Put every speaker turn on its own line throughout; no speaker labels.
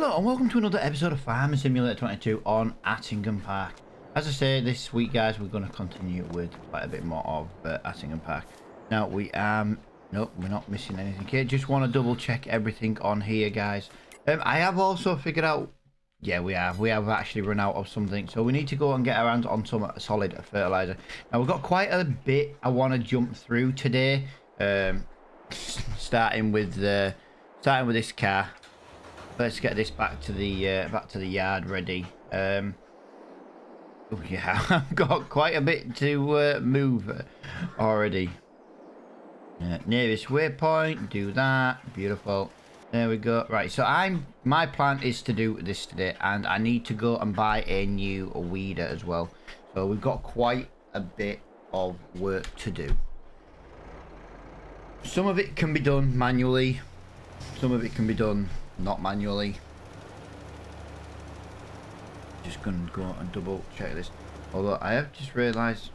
Hello and welcome to another episode of Farming Simulator 22 on Attingham Park. As I say, this week guys, we're going to continue with quite a bit more of Attingham Park. Now we nope, we're not missing anything here. Just want to double check everything on here guys. I have also figured out, yeah we have actually run out of something. So we need to go and get our hands on some solid fertilizer. Now we've got quite a bit I want to jump through today. Starting with this car. Let's get this back to the yard ready. Oh yeah, I've got quite a bit to move already. Nearest waypoint, do that. Beautiful. There we go. Right, so my plan is to do this today, and I need to go and buy a new weeder as well. So we've got quite a bit of work to do. Some of it can be done manually. Some of it can be done not manually. Just gonna go and double check this. Although I have just realised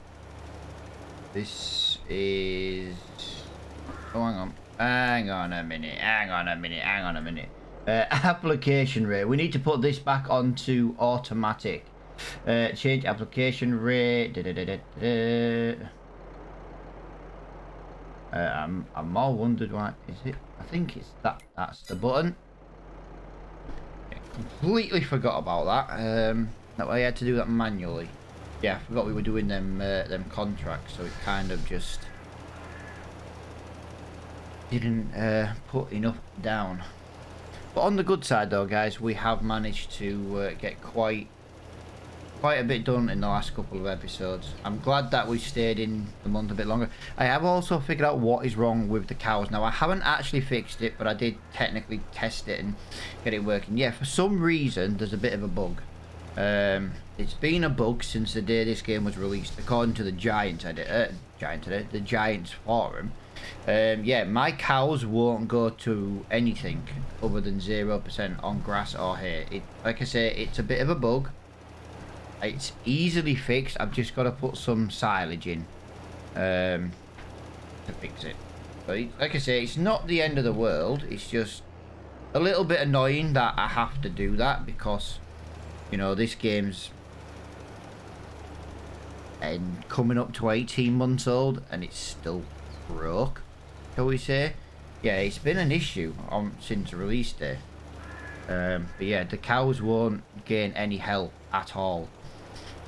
this is. Oh, hang on a minute. Application rate. We need to put this back onto automatic. Change application rate. I'm more wondered why is it. I think it's that's the button. Completely forgot about that. That way I had to do that manually. Yeah, I forgot we were doing them contracts, so it kind of just didn't put enough down. But on the good side though guys, we have managed to get quite a bit done in the last couple of episodes. I'm glad that we stayed in the month a bit longer. I have also figured out what is wrong with the cows. Now I haven't actually fixed it, but I did technically test it and get it working. Yeah, for some reason there's a bit of a bug. It's been a bug since the day this game was released, according to the the Giants forum. Yeah, my cows won't go to anything other than 0% on grass or hay. Like I say, it's a bit of a bug. It's easily fixed. I've just got to put some silage in to fix it. But like I say, it's not the end of the world. It's just a little bit annoying that I have to do that because, you know, this game's coming up to 18 months old and it's still broke, shall we say. Yeah, it's been an issue since release day. But yeah, the cows won't gain any help at all.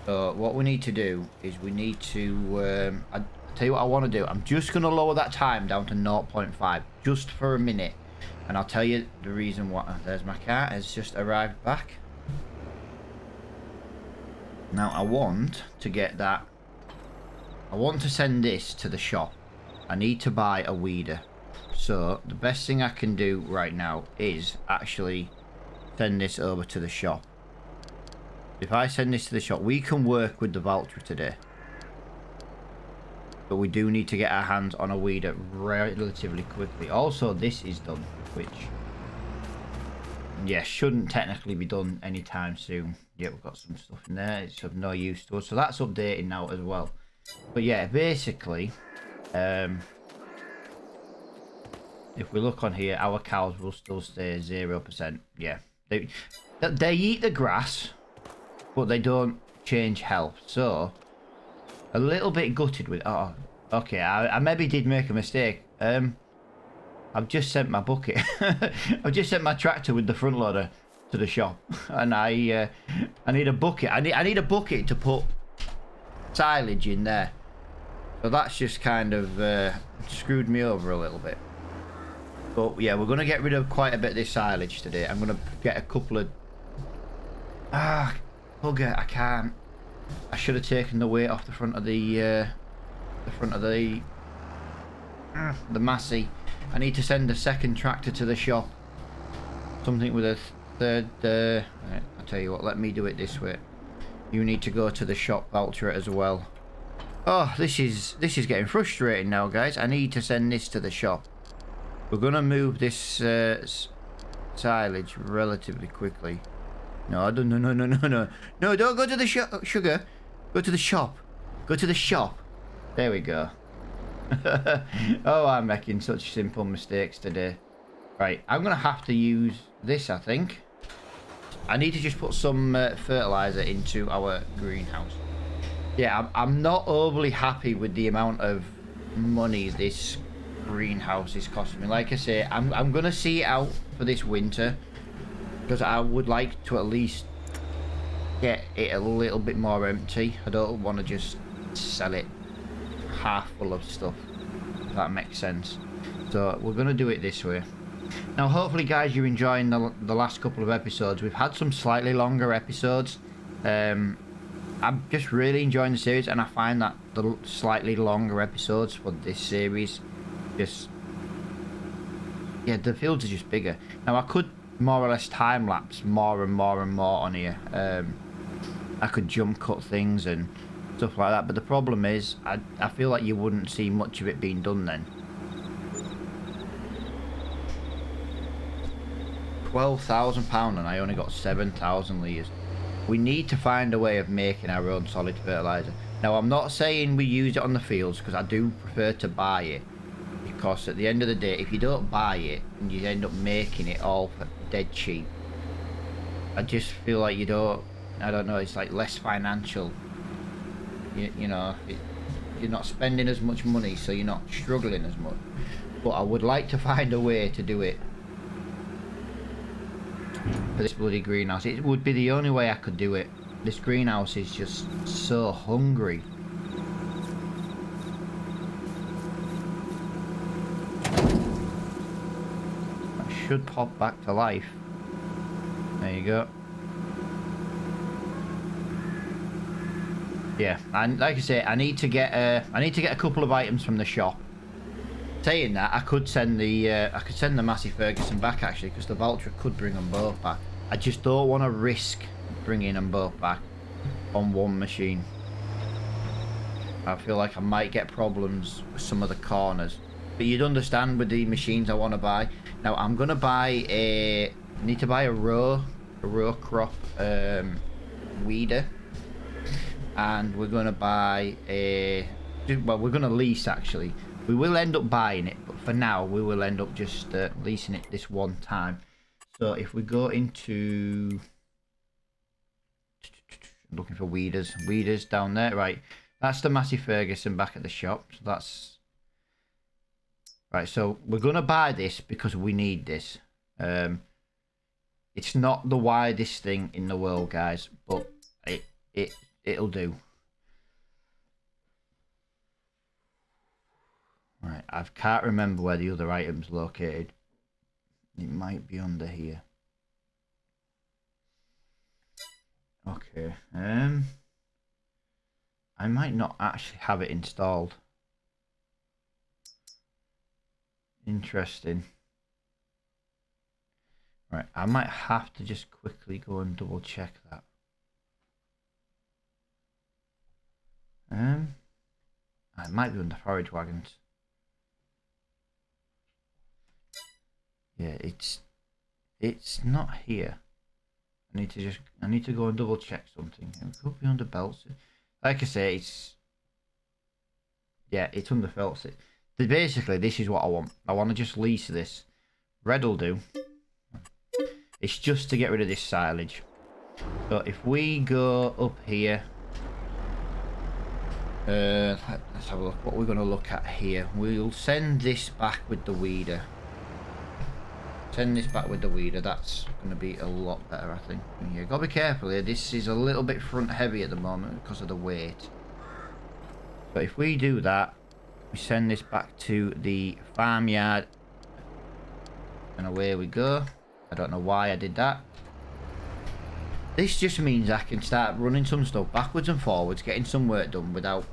So what we need to do is we need to, I'll tell you what I want to do. I'm just going to lower that time down to 0.5 just for a minute. And I'll tell you the reason why. There's my car, has just arrived back. Now I want to get that. I want to send this to the shop. I need to buy a weeder. So the best thing I can do right now is actually send this over to the shop. If I send this to the shop, we can work with the voucher today. But we do need to get our hands on a weeder relatively quickly. Also, this is done, which, yeah, shouldn't technically be done anytime soon. Yeah, we've got some stuff in there. It's of no use to us. So that's updating now as well. But yeah, basically, if we look on here, our cows will still stay 0%. Yeah, they eat the grass, but they don't change health. So a little bit gutted with. Oh, okay. I maybe did make a mistake. I've just sent my bucket. I've just sent my tractor with the front loader to the shop, and I need a bucket. I need a bucket to put silage in there. So that's just kind of screwed me over a little bit. But yeah, we're gonna get rid of quite a bit of this silage today. I'm gonna get a couple of. Bugger, I can't. I should have taken the weight off the front of the Massey. I need to send a second tractor to the shop. Something with a third. Right, I'll tell you what. Let me do it this way. You need to go to the shop, voucher it as well. Oh, this is getting frustrating now, guys. I need to send this to the shop. We're gonna move this silage relatively quickly. No, no, don't go to the shop, sugar. Go to the shop. Go to the shop. There we go. Oh, I'm making such simple mistakes today. Right, I'm going to have to use this, I think. I need to just put some fertilizer into our greenhouse. Yeah, I'm not overly happy with the amount of money this greenhouse is costing me. Like I say, I'm gonna see it out for this winter because I would like to at least get it a little bit more empty. I don't want to just sell it half full of stuff, if that makes sense. So we're gonna do it this way. Now hopefully guys you're enjoying the last couple of episodes. We've had some slightly longer episodes. I'm just really enjoying the series, and I find that the slightly longer episodes for this series just, yeah, the fields are just bigger. Now I could more or less time lapse more and more and more on here. I could jump cut things and stuff like that, but the problem is I feel like you wouldn't see much of it being done then. 12,000 pounds and I only got 7,000 litres. We need to find a way of making our own solid fertiliser. Now I'm not saying we use it on the fields, because I do prefer to buy it, because at the end of the day if you don't buy it and you end up making it all for dead cheap, I just feel like you don't, I don't know, it's like less financial. You know, you're not spending as much money, so you're not struggling as much. But I would like to find a way to do it for this bloody greenhouse. It would be the only way I could do it. This greenhouse is just so hungry. That should pop back to life. There you go. Yeah, and like I say, I need to get a couple of items from the shop. Saying that, I could send the Massey Ferguson back actually, because the Valtra could bring them both back. I just don't want to risk bringing them both back on one machine. I feel like I might get problems with some of the corners. But you'd understand with the machines I want to buy. Now I'm gonna buy I need to buy a row crop weeder, and we're gonna buy well, we're gonna lease actually. We will end up buying it, but for now we will end up just leasing it this one time. So if we go into, looking for weeders down there, right, that's the Massey Ferguson back at the shop. So that's right. So we're gonna buy this because we need this. It's not the widest thing in the world, guys, but it'll do. Right, I can't remember where the other item's located. It might be under here. Okay, I might not actually have it installed. Interesting. Right, I might have to just quickly go and double check that. It might be under forage wagons. Yeah, it's not here. I need to go and double check something. It could be under belts. Like I say, it's under belts. Basically, this is what I want. I want to just lease this. Red will do. It's just to get rid of this silage. So if we go up here, let's have a look. What we're going to look at here. We'll send this back with the weeder. Send this back with the weeder. That's going to be a lot better, I think. Yeah, got to be careful here. This is a little bit front heavy at the moment because of the weight. But if we do that, we send this back to the farmyard, and away we go. I don't know why I did that. This just means I can start running some stuff backwards and forwards, getting some work done without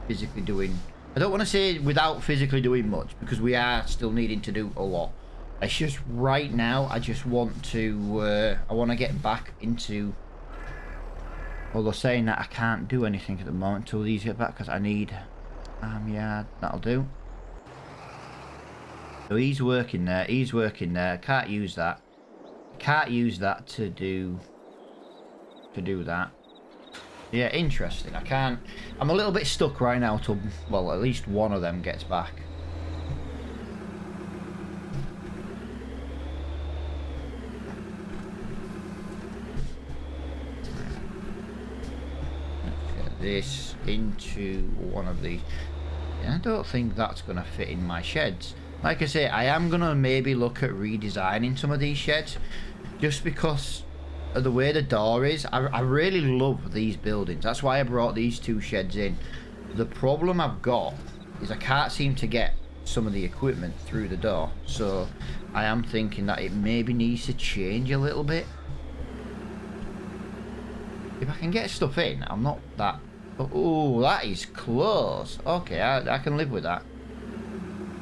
physically doing... I don't want to say without physically doing much, because we are still needing to do a lot. It's just right now, I just want to... I want to get back into... Although saying that, I can't do anything at the moment until these get back, because I need... yeah, that'll do. So he's working there, he's working there. Can't use that. Can't use that to do that. Yeah, interesting. I can't... I'm a little bit stuck right now till, well, at least one of them gets back. this into one of these. I don't think that's going to fit in my sheds. Like I say, I am going to maybe look at redesigning some of these sheds, just because of the way the door is. I really love these buildings. That's why I brought these two sheds in. The problem I've got is I can't seem to get some of the equipment through the door. So I am thinking that it maybe needs to change a little bit. If I can get stuff in, I'm not that... Oh, that is close. Okay, I can live with that.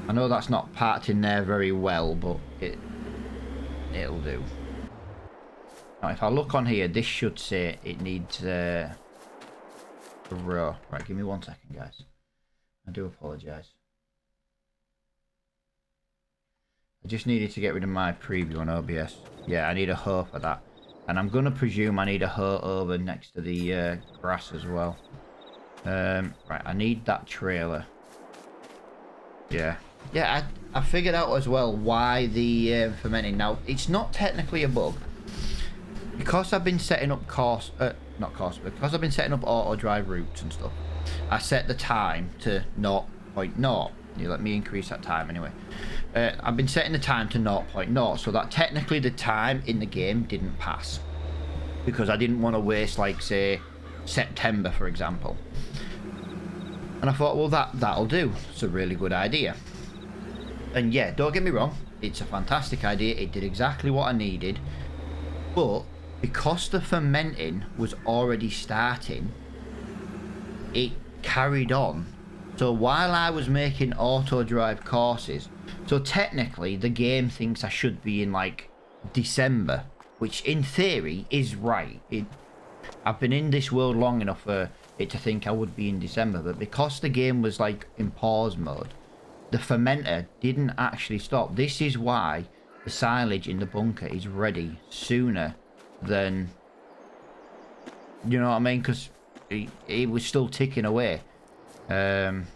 I know that's not packed in there very well, but it'll do. Now, if I look on here, this should say it needs a row. Right, give me 1 second, guys. I do apologise. I just needed to get rid of my preview on OBS. Yeah, I need a hoe for that. And I'm going to presume I need a hoe over next to the grass as well. Right, I need that trailer. Yeah. Yeah, I figured out as well why the fermenting. Now, it's not technically a bug. Because I've been setting up because I've been setting up auto drive routes and stuff, I set the time to 0.0. You let me increase that time anyway. I've been setting the time to 0.0, so that technically the time in the game didn't pass. Because I didn't want to waste, like, say, September, for example. And I thought, well, that'll do. It's a really good idea. And yeah, don't get me wrong, it's a fantastic idea. It did exactly what I needed. But because the fermenting was already starting, it carried on. So while I was making auto drive courses, so technically the game thinks I should be in like December, which in theory is right. I've been in this world long enough for it to think I would be in December, but because the game was like in pause mode, the fermenter didn't actually stop. This is why the silage in the bunker is ready sooner than, you know what I mean? Because it was still ticking away. I'm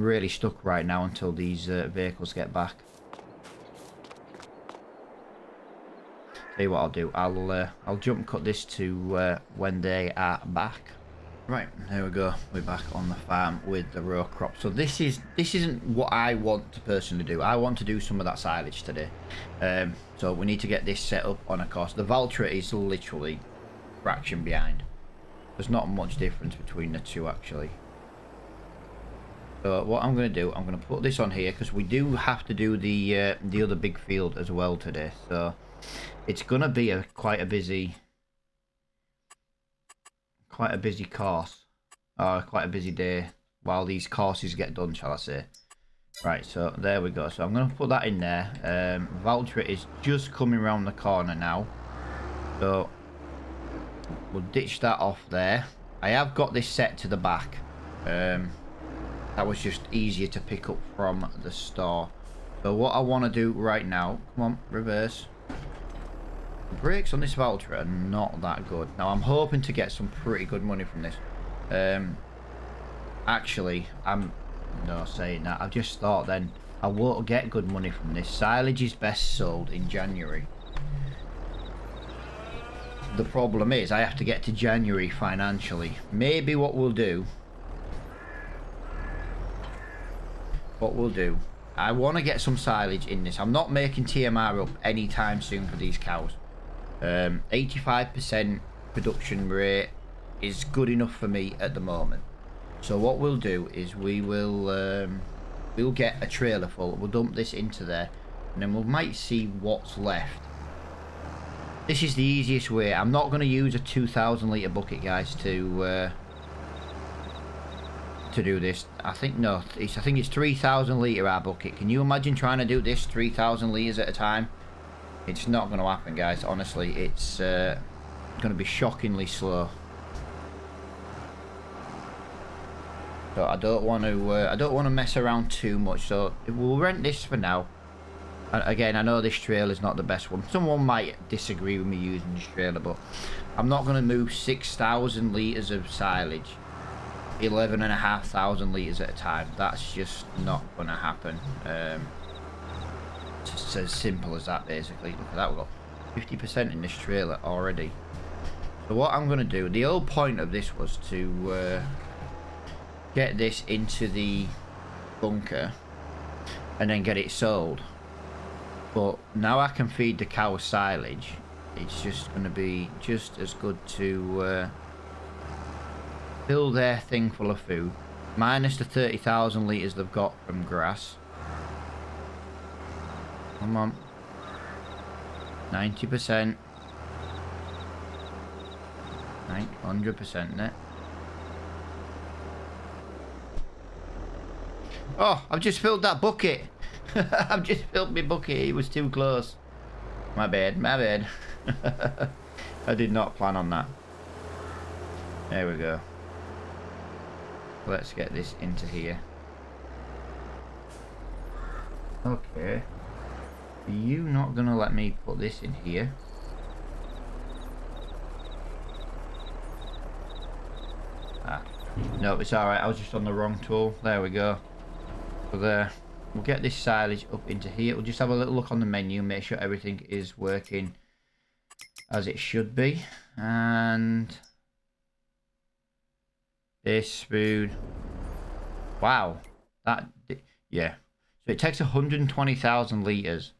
really stuck right now until these vehicles get back. Tell you what I'll do. I'll jump cut this to when they are back. Right, there we go. We're back on the farm with the row crop. So this isn't what I want to personally do. I want to do some of that silage today. So we need to get this set up on a course. The Valtra is literally fraction behind. There's not much difference between the two actually. So what I'm going to do, I'm going to put this on here because we do have to do the other big field as well today. So it's going to be quite a busy course, or quite a busy day while these courses get done, shall I say. Right, so there we go. So I'm going to put that in there. Valtra is just coming around the corner now, so we'll ditch that off there. I have got this set to the back. That was just easier to pick up from the store. So what I want to do right now, come on, reverse. The brakes on this Valtra are not that good. Now I'm hoping to get some pretty good money from this. Actually, I'm not saying that. I've just thought then I won't get good money from this. Silage is best sold in January. The problem is I have to get to January financially. Maybe what we'll do, I want to get some silage in this. I'm not making TMR up anytime soon for these cows. 85% production rate is good enough for me at the moment. So what we'll do is we'll get a trailer full. We'll dump this into there, and then we might see what's left. This is the easiest way. I'm not going to use a 2,000 litre bucket, guys, to do this. I think it's 3,000 litre our bucket. Can you imagine trying to do this 3,000 litres at a time? It's not going to happen, guys. Honestly, it's going to be shockingly slow. So I don't want to mess around too much. So we'll rent this for now. Again, I know this trailer is not the best one. Someone might disagree with me using this trailer, but I'm not going to move 6,000 litres of silage 11,500 litres at a time. That's just not going to happen. It's as simple as that, basically. Look at that, we've got 50% in this trailer already. So So what I'm going to do, the whole point of this was to get this into the bunker and then get it sold. But now I can feed the cow silage. It's just going to be just as good to fill their thing full of food. Minus the 30,000 litres they've got from grass. Come on. 90%. 100% net. Oh, I've just filled that bucket. I've just filled my bucket. It was too close. My bad, my bad. I did not plan on that. There we go. Let's get this into here. Okay. Are you not gonna let me put this in here? Ah. No, it's alright. I was just on the wrong tool. There we go. So there. We'll get this silage up into here. We'll just have a little look on the menu. Make sure everything is working as it should be. And this food. Wow. That, yeah. So it takes 120,000 litres.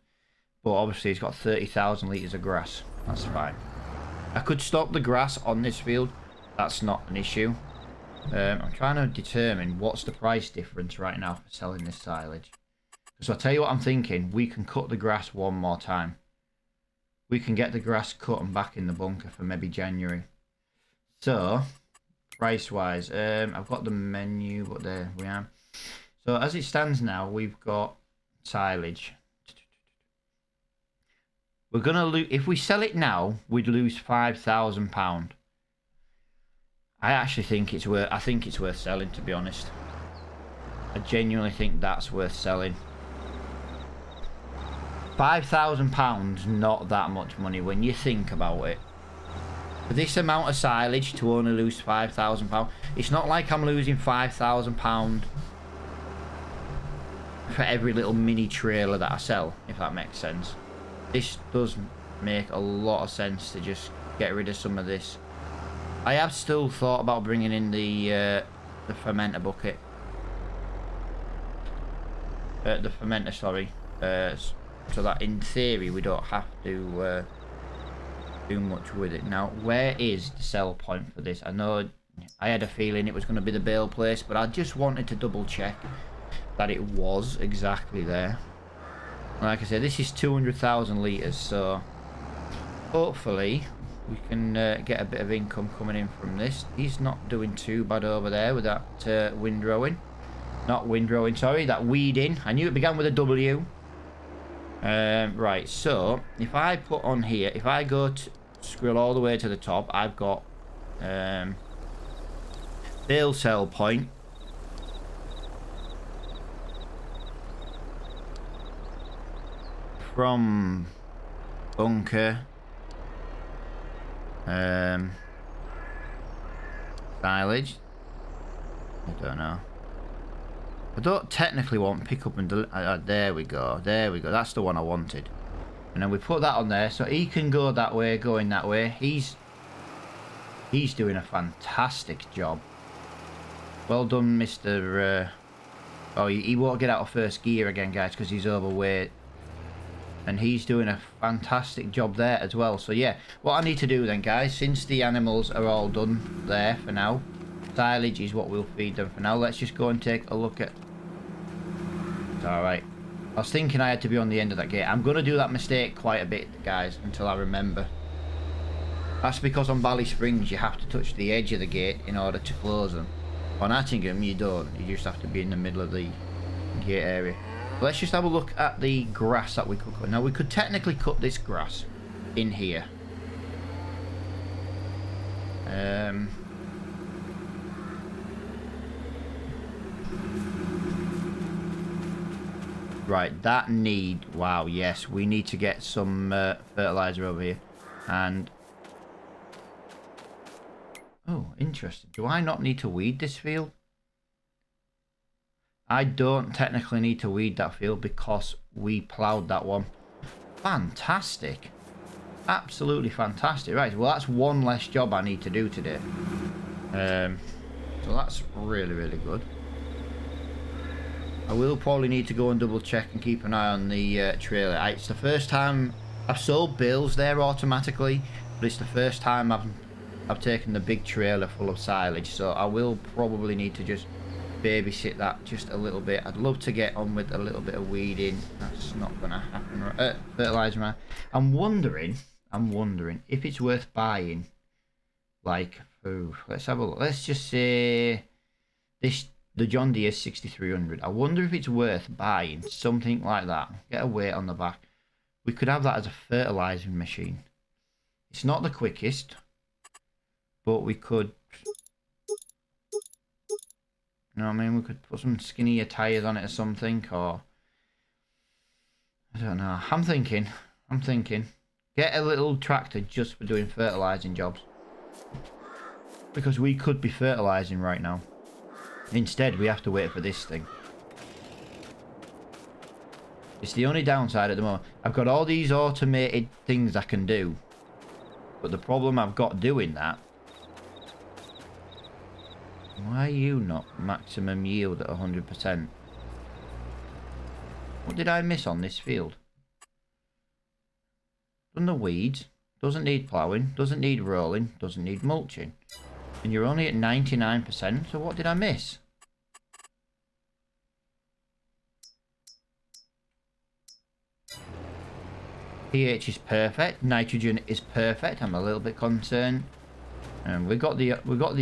But obviously it's got 30,000 litres of grass. That's fine. I could stop the grass on this field. That's not an issue. I'm trying to determine what's the price difference right now for selling this silage. So I'll tell you what I'm thinking. We can cut the grass one more time. We can get the grass cut and back in the bunker for maybe January. So, price-wise, I've got the menu, but there we are. So as it stands now, we've got silage. We're gonna lose. If we sell it now, we'd lose £5,000. I actually think it's worth. I think it's worth selling, to be honest. I genuinely think that's worth selling. £5,000, not that much money when you think about it. For this amount of silage to only lose £5,000, it's not like I'm losing £5,000 for every little mini trailer that I sell, if that makes sense. This does make a lot of sense to just get rid of some of this. I have still thought about bringing in the fermenter bucket. The fermenter, sorry. So that in theory we don't have to do much with it. Now, where is the sell point for this? I know I had a feeling it was going to be the bale place, but I just wanted to double check that it was exactly there. Like I said, this is 200,000 litres, so hopefully we can get a bit of income coming in from this. He's not doing too bad over there with that windrowing. Not windrowing, sorry, that weeding. I knew it began with a W. Right, so if I put on here, if I go to scroll all the way to the top, I've got bale sell point. From bunker. Silage. I don't know. I don't technically want pick up and there we go. There we go. That's the one I wanted. And then we put that on there so he can go that way, going that way. He's doing a fantastic job. Well done, Mr. Oh, he won't get out of first gear again, guys, because he's overweight. And he's doing a fantastic job there as well. So yeah, what I need to do then, guys, since the animals are all done there for now, silage is what we'll feed them for now. Let's just go and take a look at... Alright. I was thinking I had to be on the end of that gate. I'm going to do that mistake quite a bit, guys, until I remember. That's because on Valley Springs you have to touch the edge of the gate in order to close them. On Attingham you don't. You just have to be in the middle of the gate area. Let's just have a look at the grass that we could cut. Now we could technically cut this grass in here. Right, that need... Wow, yes, we need to get some fertilizer over here. And... Oh, interesting. Do I not need to weed this field? I don't technically need to weed that field because we ploughed that one. Fantastic. Absolutely fantastic. Right, well, that's one less job I need to do today. So that's really, really good. I will probably need to go and double check and keep an eye on the trailer. It's the first time I've sold bales there automatically, but it's the first time I've taken the big trailer full of silage, so I will probably need to just babysit that just a little bit. I'd love to get on with a little bit of weeding. That's not gonna happen. Fertilizer, man. I'm wondering if it's worth buying. Like, let's have a look. Let's just say the John Deere 6300. I wonder if it's worth buying something like that. Get a weight on the back. We could have that as a fertilizing machine. It's not the quickest, but we could. You know what I mean? We could put some skinnier tires on it or something, or I don't know. I'm thinking. Get a little tractor just for doing fertilizing jobs. Because we could be fertilizing right now. Instead, we have to wait for this thing. It's the only downside at the moment. I've got all these automated things I can do. But the problem I've got doing that... Why are you not maximum yield at 100%? What did I miss on this field? Done the weeds. Doesn't need ploughing. Doesn't need rolling. Doesn't need mulching. And you're only at 99%, so what did I miss? pH is perfect. Nitrogen is perfect. I'm a little bit concerned. And we got the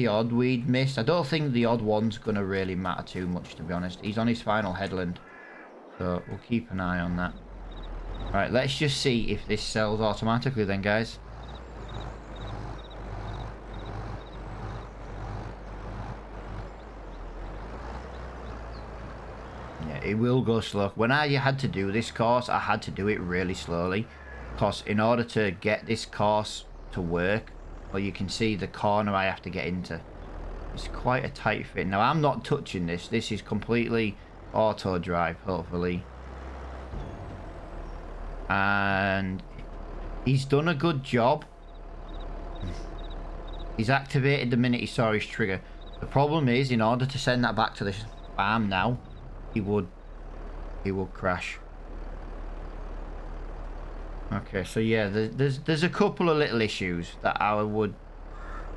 odd weed miss. I don't think the odd one's gonna really matter too much, to be honest. He's on his final headland, so we'll keep an eye on that. Right, let's just see if this sells automatically then, guys. Yeah, it will go slow. When I had to do this course, I had to do it really slowly, because in order to get this course to work, well, you can see the corner I have to get into. It's quite a tight fit. Now, I'm not touching this. This is completely auto drive, hopefully. And he's done a good job. He's activated the minute he saw his trigger. The problem is, in order to send that back to the farm now, he would crash. Okay, so yeah, there's a couple of little issues that I would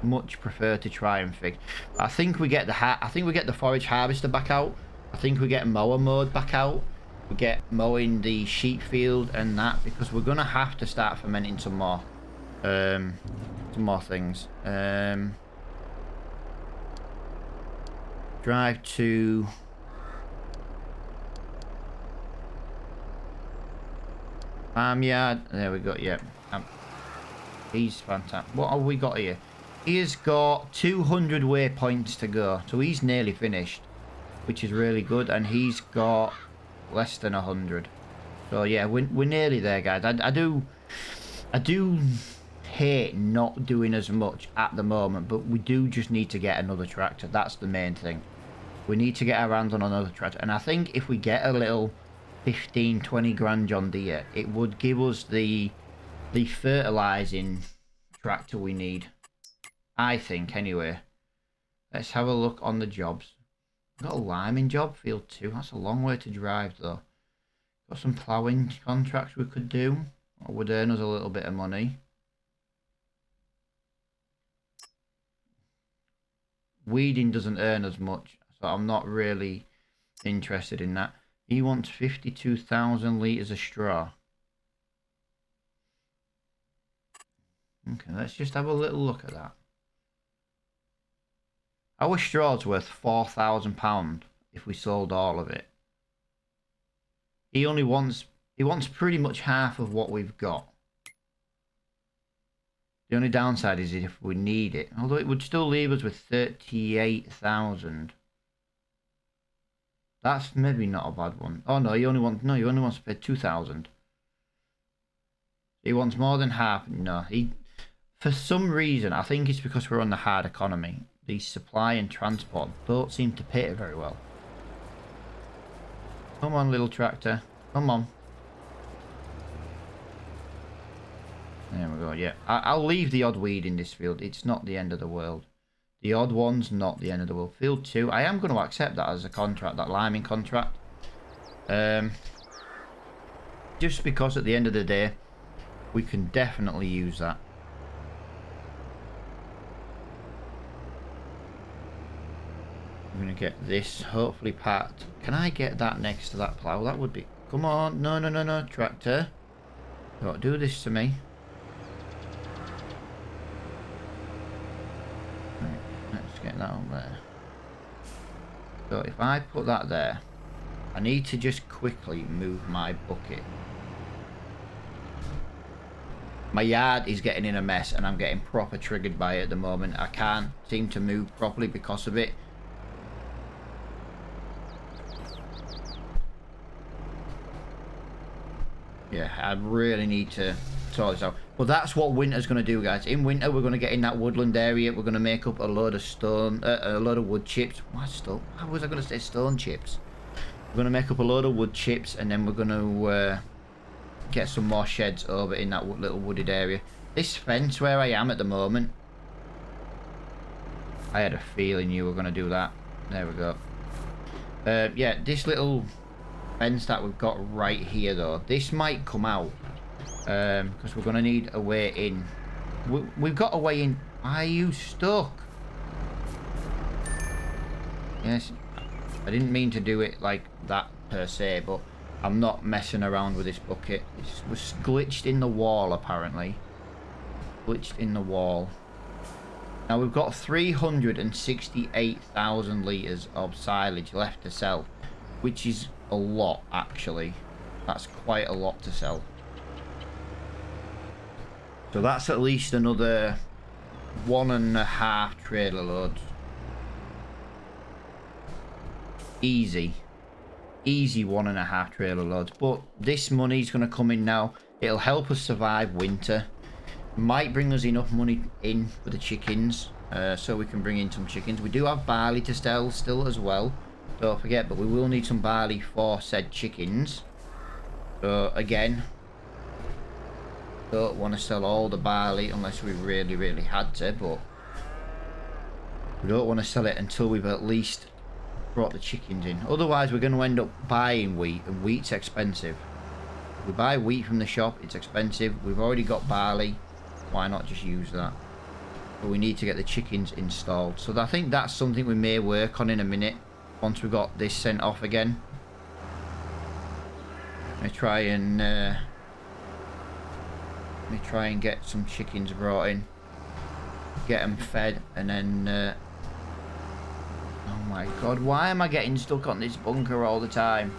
much prefer to try and fix. I think we get the forage harvester back out. I think we get mower mode back out. We get mowing the sheep field and that, because we're gonna have to start fermenting some more things. Drive to farmyard. There we go. Yeah, he's fantastic. What have we got here? He has got 200 waypoints to go, so he's nearly finished, which is really good. And he's got less than 100. So yeah, we're nearly there, guys. I do hate not doing as much at the moment, but we do just need to get another tractor. That's the main thing. We need to get our hands on another tractor, and I think if we get a little 15-20 grand John Deere, it would give us the fertilizing tractor we need, I think. Anyway, let's have a look on the jobs. We've got a liming job, field 2. That's a long way to drive though. Got some ploughing contracts we could do, that would earn us a little bit of money. Weeding doesn't earn as much, so I'm not really interested in that. He wants 52,000 litres of straw. Okay, let's just have a little look at that. Our straw's worth £4,000 if we sold all of it. He wants pretty much half of what we've got. The only downside is if we need it, although it would still leave us with 38,000. That's maybe not a bad one. Oh no, he only wants to pay 2,000. He wants more than half. No, for some reason, I think it's because we're on the hard economy. The supply and transport don't seem to pay very well. Come on, little tractor. Come on. There we go, yeah. I'll leave the odd weed in this field. It's not the end of the world. The odd one's not the end of the world. Field 2, I am going to accept that as a contract, that liming contract. Just because at the end of the day, we can definitely use that. I'm going to get this hopefully packed. Can I get that next to that plough? That would be... Come on. No, no, no, no. Tractor. Don't do this to me. Right, let's get that on there. So if I put that there, I need to just quickly move my bucket. My yard is getting in a mess and I'm getting proper triggered by it at the moment. I can't seem to move properly because of it. Yeah, I really need to sort this out. But that's what winter's going to do, guys. In winter, we're going to get in that woodland area. We're going to make up a load of stone, a load of wood chips. What stone? How was I going to say stone chips? We're going to make up a load of wood chips, and then we're going to get some more sheds over in that little wooded area. This fence where I am at the moment, I had a feeling you were going to do that. There we go. Yeah, this little fence that we've got right here, though, this might come out because we're going to need a way in. We've got a way in. Are you stuck? Yes, I didn't mean to do it like that per se, but I'm not messing around with this bucket. It was glitched in the wall, apparently. Glitched in the wall. Now we've got 368,000 litres of silage left to sell, which is a lot, actually. That's quite a lot to sell. So that's at least another 1.5 trailer loads. Easy 1.5 trailer loads. But this money's going to come in now. It'll help us survive winter. Might bring us enough money in for the chickens, so we can bring in some chickens. We do have barley to sell still as well, don't forget, but we will need some barley for said chickens. So again, don't want to sell all the barley unless we really had to, but we don't want to sell it until we've at least brought the chickens in. Otherwise we're going to end up buying wheat, and wheat's expensive. If we buy wheat from the shop, it's expensive. We've already got barley, why not just use that? But we need to get the chickens installed, so I think that's something we may work on in a minute once we got this sent off again. Let me try and get some chickens brought in, get them fed, and then oh my god, why am I getting stuck on this bunker all the time?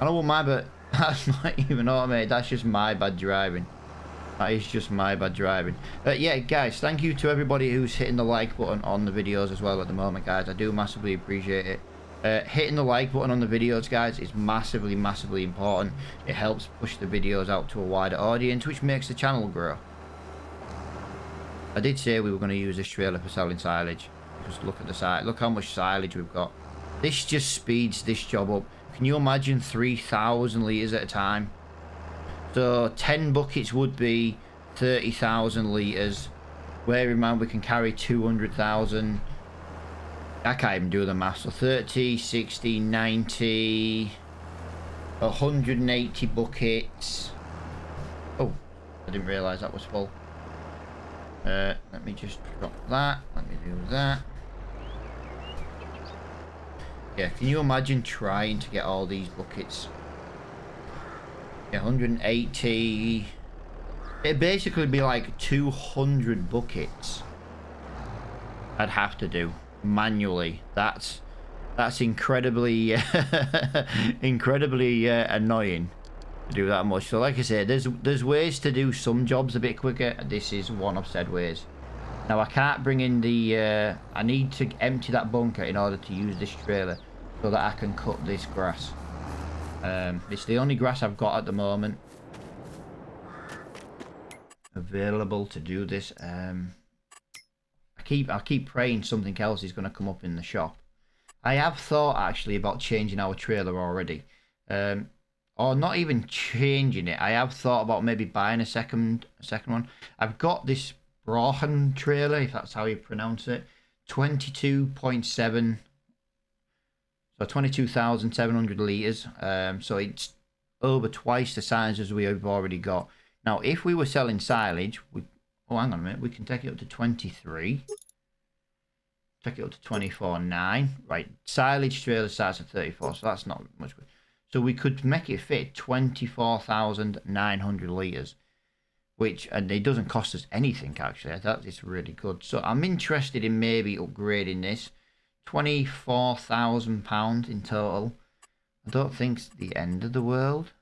I don't want my, but that's not even automated. That's just my bad driving. That is just my bad driving. Yeah, guys, thank you to everybody who's hitting the like button on the videos as well at the moment, guys. I do massively appreciate it. Hitting the like button on the videos, guys, is massively important. It helps push the videos out to a wider audience, which makes the channel grow. I did say we were going to use this trailer for selling silage. Just look at the side. Look how much silage we've got. This just speeds this job up. Can you imagine 3,000 litres at a time? So 10 buckets would be 30,000 litres. Bear in mind we can carry 200,000. I can't even do the maths. So 30, 60, 90, 180 buckets. Oh, I didn't realise that was full. Let me just drop that. Let me do that. Yeah, can you imagine trying to get all these buckets? Yeah, 180. It'd basically be like 200 buckets I'd have to do manually. That's incredibly incredibly annoying to do that much. So like I said, there's ways to do some jobs a bit quicker. This is one of said ways. Now I can't bring in the I need to empty that bunker in order to use this trailer so that I can cut this grass. It's the only grass I've got at the moment available to do this. I keep praying something else is going to come up in the shop. I have thought actually about changing our trailer already. or not even changing it. I have thought about maybe buying a second one. I've got this Brochen trailer, if that's how you pronounce it, 22.7, so 22,700 litres. So it's over twice the size as we have already got. Now, if we were selling silage, oh, hang on a minute, we can take it up to 23. Take it up to 24.9. Right, silage trailer starts at 34, so that's not much good. So we could make it fit 24,900 litres, which, and it doesn't cost us anything, actually. That is really good. So I'm interested in maybe upgrading this. £24,000 in total. I don't think it's the end of the world.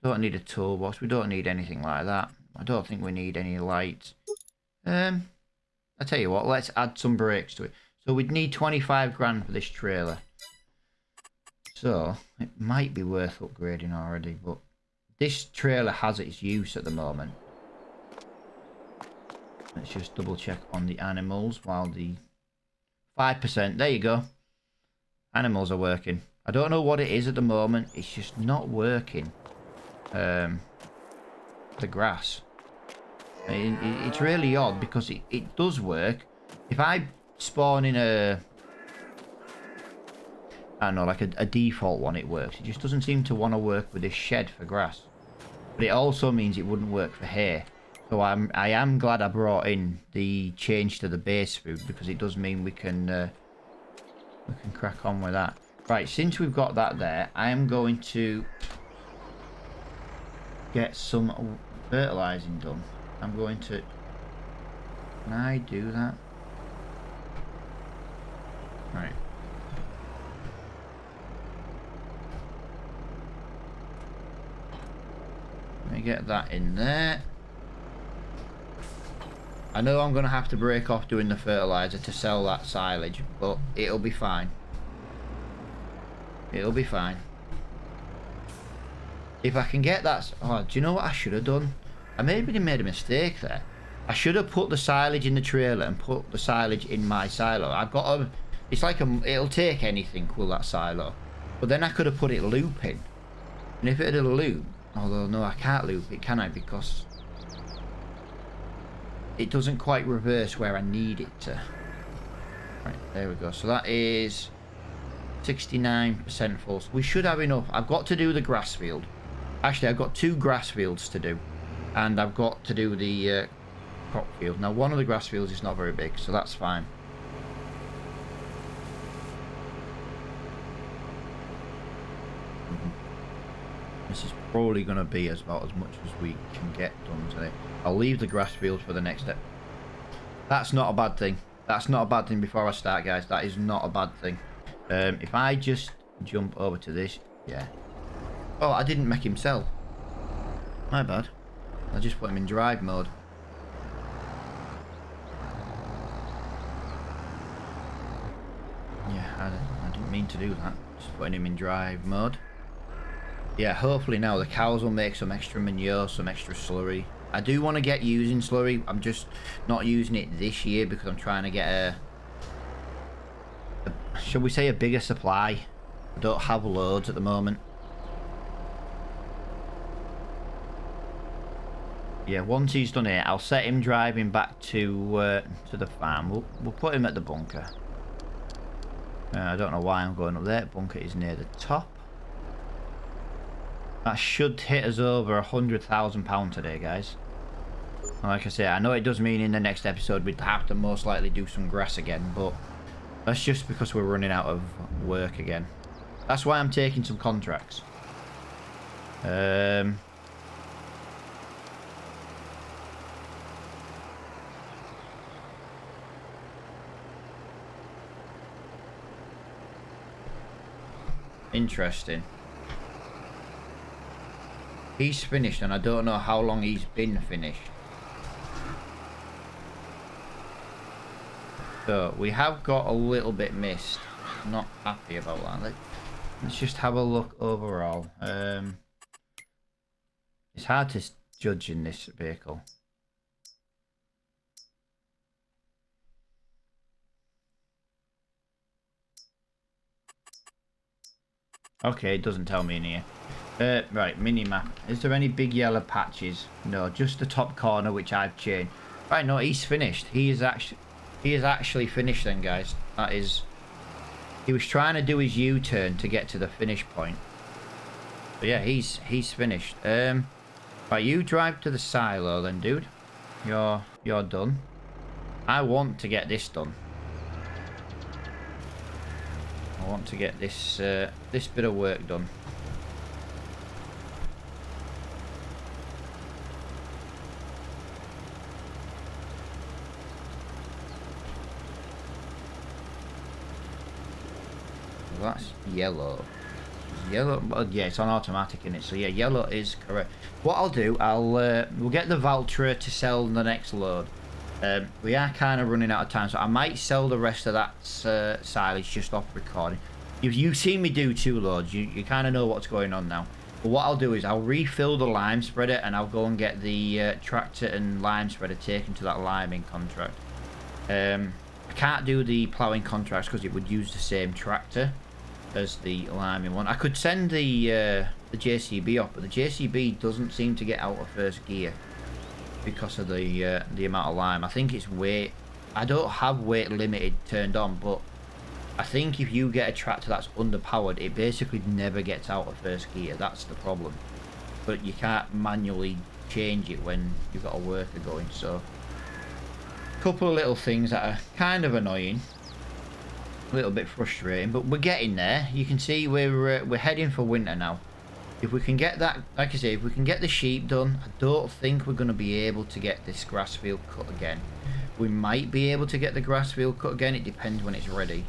Don't need a toolbox. We don't need anything like that. I don't think we need any lights. I tell you what, let's add some brakes to it. So we'd need 25 grand for this trailer. So it might be worth upgrading already, but this trailer has its use at the moment. Let's just double check on the animals while the 5%, there you go. Animals are working. I don't know what it is at the moment. It's just not working. The grass. It's really odd because it does work. If I spawn in I don't know, like a default one, it works. It just doesn't seem to want to work with this shed for grass. But it also means it wouldn't work for hay. So I am glad I brought in the change to the base food, because it does mean we can crack on with that. Right, since we've got that there, I am going to get some fertilizing done. I'm going to... Can I do that? Right. Let me get that in there. I know I'm going to have to break off doing the fertilizer to sell that silage, but it'll be fine. It'll be fine. If I can get that... Oh, do you know what I should have done? I maybe made a mistake there. I should have put the silage in the trailer and put the silage in my silo. I've got a... It's like a... It'll take anything, will that silo. But then I could have put it looping. And if it had a loop... Although, no, I can't loop it, can I? Because... it doesn't quite reverse where I need it to. Right, there we go. So that is 69% full. So we should have enough. I've got to do the grass field. Actually, I've got 2 grass fields to do. And I've got to do the crop field. Now, one of the grass fields is not very big, so that's fine. This is probably going to be about as much as we can get done today. I'll leave the grass field for the next step. That's not a bad thing. That's not a bad thing before I start, guys. That is not a bad thing. If I just jump over to this, yeah. Oh, I didn't make him sell. My bad. I just put him in drive mode. Yeah, I didn't mean to do that. Just putting him in drive mode. Yeah, hopefully now the cows will make some extra manure, some extra slurry. I do want to get using slurry. I'm just not using it this year because I'm trying to get a shall we say a bigger supply. I don't have loads at the moment. Yeah, once he's done it, I'll set him driving back to the farm. We'll put him at the bunker. I don't know why I'm going up there. Bunker is near the top. That should hit us over £100,000 today, guys. And like I say, I know it does mean in the next episode we'd have to most likely do some grass again, but that's just because we're running out of work again. That's why I'm taking some contracts. Interesting. He's finished and I don't know how long he's been finished. So we have got a little bit missed. Not happy about that. Let's just have a look overall. It's hard to judge in this vehicle. Okay, it doesn't tell me in here. Right, mini-map. Is there any big yellow patches? No, just the top corner, which I've changed. Right, no, he's finished. He is actually finished then, guys. That is... He was trying to do his U-turn to get to the finish point. But yeah, he's finished. Right, you drive to the silo then, dude. You're done. I want to get this done. I want to get this this bit of work done. Well, that's yellow. Yellow, well, yeah, it's on automatic in it. So yeah, yellow is correct. What I'll do, we'll get the Valtra to sell the next load. We are kind of running out of time, so I might sell the rest of that silage just off recording. You've seen me do 2 loads. You kind of know what's going on now. But what I'll do is I'll refill the lime spreader and I'll go and get the tractor and lime spreader taken to that liming contract. I can't do the ploughing contracts because it would use the same tractor as the liming one. I could send the JCB off, but the JCB doesn't seem to get out of first gear because of the amount of lime. I think it's weight. I don't have weight limited turned on, but I think if you get a tractor that's underpowered, it basically never gets out of first gear. That's the problem. But you can't manually change it when you've got a worker going. So a couple of little things that are kind of annoying, a little bit frustrating, but we're getting there. You can see we're heading for winter now. If we can get that, like I say, if we can get the sheep done, I don't think we're going to be able to get this grass field cut again. We might be able to get the grass field cut again. It depends when it's ready.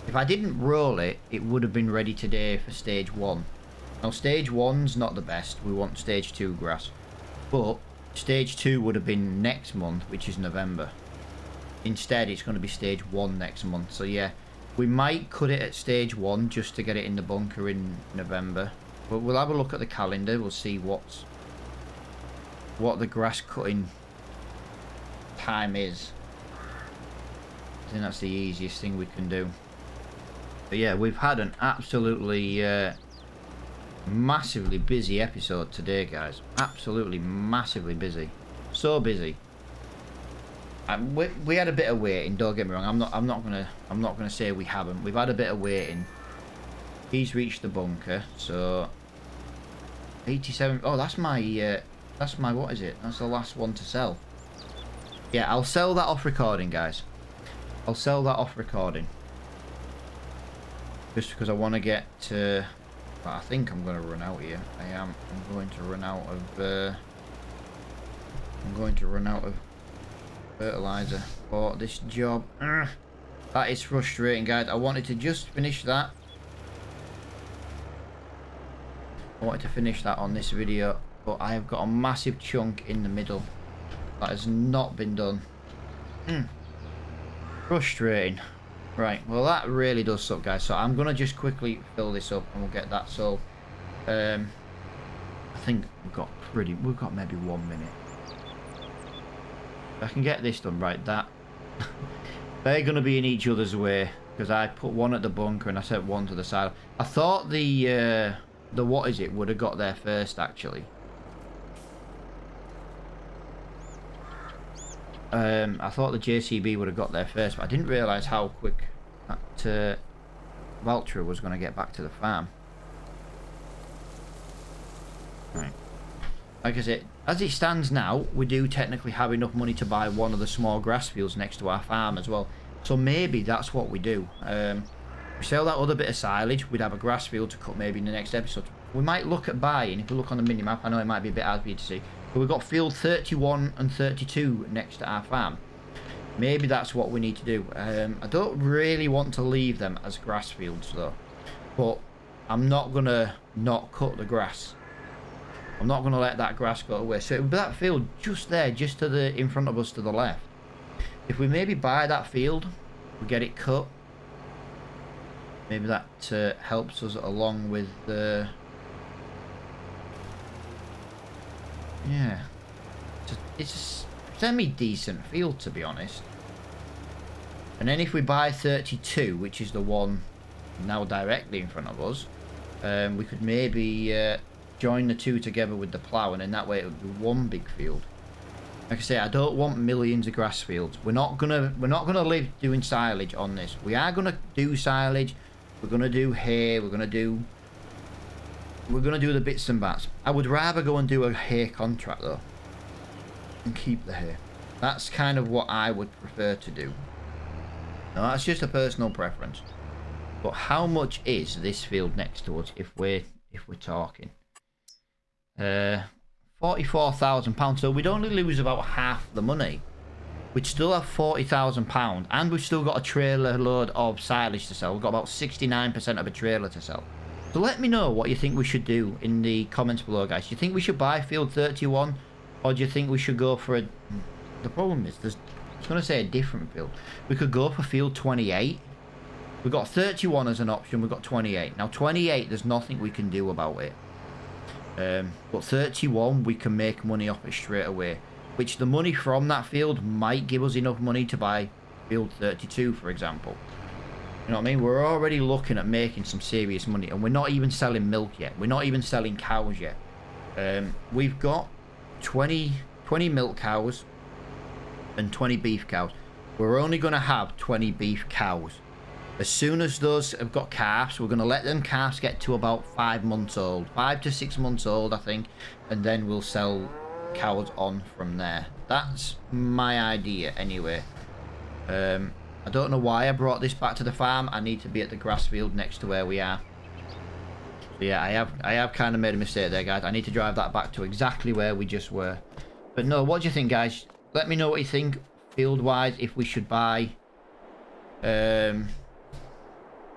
If I didn't roll it, it would have been ready today for stage 1. Now, stage 1's not the best. We want stage 2 grass. But stage 2 would have been next month, which is November. Instead, it's going to be stage 1 next month. So, yeah, we might cut it at stage 1 just to get it in the bunker in November. But we'll have a look at the calendar. We'll see what the grass cutting time is. I think that's the easiest thing we can do. But yeah, we've had an absolutely massively busy episode today, guys. Absolutely massively busy. So busy. We had a bit of waiting. Don't get me wrong. I'm not gonna say we haven't. We've had a bit of waiting. He's reached the bunker, so 87. Oh, that's my what is it? That's the last one to sell. Yeah, I'll sell that off recording, guys. I'll sell that off recording. Just because I want to get to... Well, I think I'm going to run out here. I am. I'm going to run out of... I'm going to run out of fertilizer for this job. That is frustrating, guys. I wanted to just finish that. I wanted to finish that on this video, but I have got a massive chunk in the middle that has not been done. Frustrating. Right, well that really does suck, guys. So I'm gonna just quickly fill this up and we'll get that sold. I think we've got maybe 1 minute. If I can get this done, right, that they're gonna be in each other's way because I put one at the bunker and I set one to the side. I thought the what is it would have got there first, actually. I thought the JCB would have got there first, but I didn't realise how quick that Valtra was going to get back to the farm. Right. Like I said, as it stands now, we do technically have enough money to buy one of the small grass fields next to our farm as well. So maybe that's what we do. We sell that other bit of silage, we'd have a grass field to cut maybe in the next episode. We might look at buying, if we look on the mini-map, I know it might be a bit hard for you to see, but we've got field 31 and 32 next to our farm. Maybe that's what we need to do. I don't really want to leave them as grass fields though, but I'm not going to not cut the grass. I'm not going to let that grass go away. So that field just there, just to the in front of us to the left. If we maybe buy that field, we get it cut, maybe that helps us along with the... Yeah, it's a semi-decent field, to be honest. And then if we buy 32, which is the one now directly in front of us, we could maybe join the two together with the plough, and in that way it would be one big field. Like I say, I don't want millions of grass fields. We're not gonna live doing silage on this. We are gonna do silage. We're gonna do hay. We're gonna do the bits and bats. I would rather go and do a hay contract though, and keep the hay. That's kind of what I would prefer to do. Now that's just a personal preference. But how much is this field next to us if we're talking? £44,000. So we'd only lose about half the money. We'd still have £40,000, and we've still got a trailer load of silage to sell. We've got about 69% of a trailer to sell. So let me know what you think we should do in the comments below, guys. Do you think we should buy field 31, or do you think we should go for a... The problem is, I was going to say a different field. We could go for field 28. We've got 31 as an option. We've got 28. Now 28, there's nothing we can do about it. But 31, we can make money off it straight away. Which the money from that field might give us enough money to buy field 32, for example. You know what I mean? We're already looking at making some serious money. And we're not even selling milk yet. We're not even selling cows yet. We've got 20 milk cows and 20 beef cows. We're only going to have 20 beef cows. As soon as those have got calves, we're going to let them calves get to about 5 months old. 5 to 6 months old, I think. And then we'll sell cows on from there. That's my idea anyway. I don't know why I brought this back to the farm. I need to be at the grass field next to where we are. So yeah, I have kind of made a mistake there, guys. I need to drive that back to exactly where we just were. But no, what do you think, guys? Let me know what you think field-wise, if we should buy...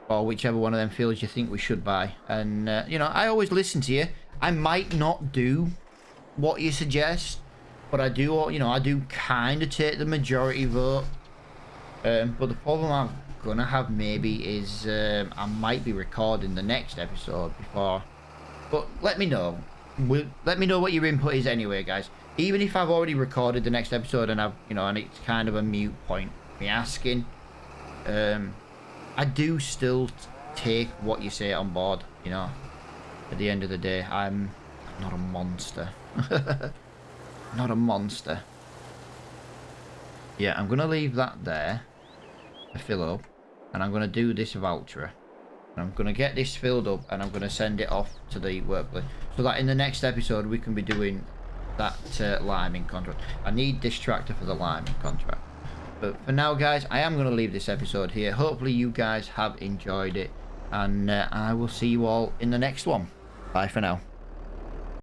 or whichever one of them fields you think we should buy. And you know, I always listen to you. I might not do what you suggest, but I do, you know, I do kind of take the majority vote. But the problem I'm gonna have maybe is I might be recording the next episode before. But let me know. Let me know what your input is anyway, guys. Even if I've already recorded the next episode and I've, you know, and it's kind of a mute point me asking. I do still take what you say on board, you know. At the end of the day, I'm not a monster. Not a monster. Yeah, I'm going to leave that there to fill up. And I'm going to do this voucher. And I'm going to get this filled up and I'm going to send it off to the workplace. So that in the next episode we can be doing that liming contract. I need this tractor for the liming contract. But for now, guys, I am going to leave this episode here. Hopefully you guys have enjoyed it. And I will see you all in the next one. Bye for now.